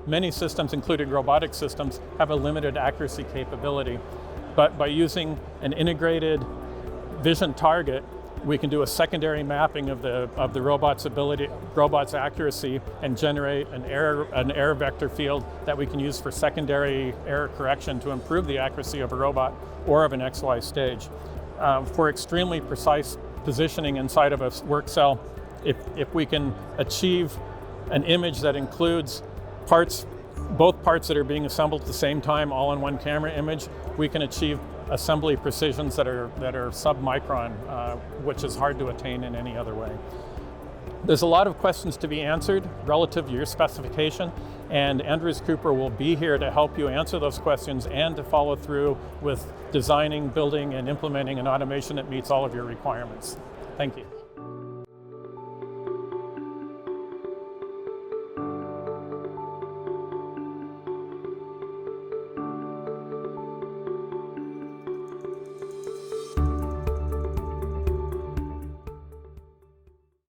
many systems, including robotic systems, have a limited accuracy capability. But by using an integrated vision target, we can do a secondary mapping of the robot's accuracy, and generate an error vector field that we can use for secondary error correction to improve the accuracy of a robot or of an XY stage. For extremely precise positioning inside of a work cell, if we can achieve an image that includes both parts that are being assembled at the same time, all in one camera image, we can achieve assembly precisions that are sub-micron, which is hard to attain in any other way. There's a lot of questions to be answered relative to your specification, and Andrews Cooper will be here to help you answer those questions and to follow through with designing, building, and implementing an automation that meets all of your requirements. Thank you.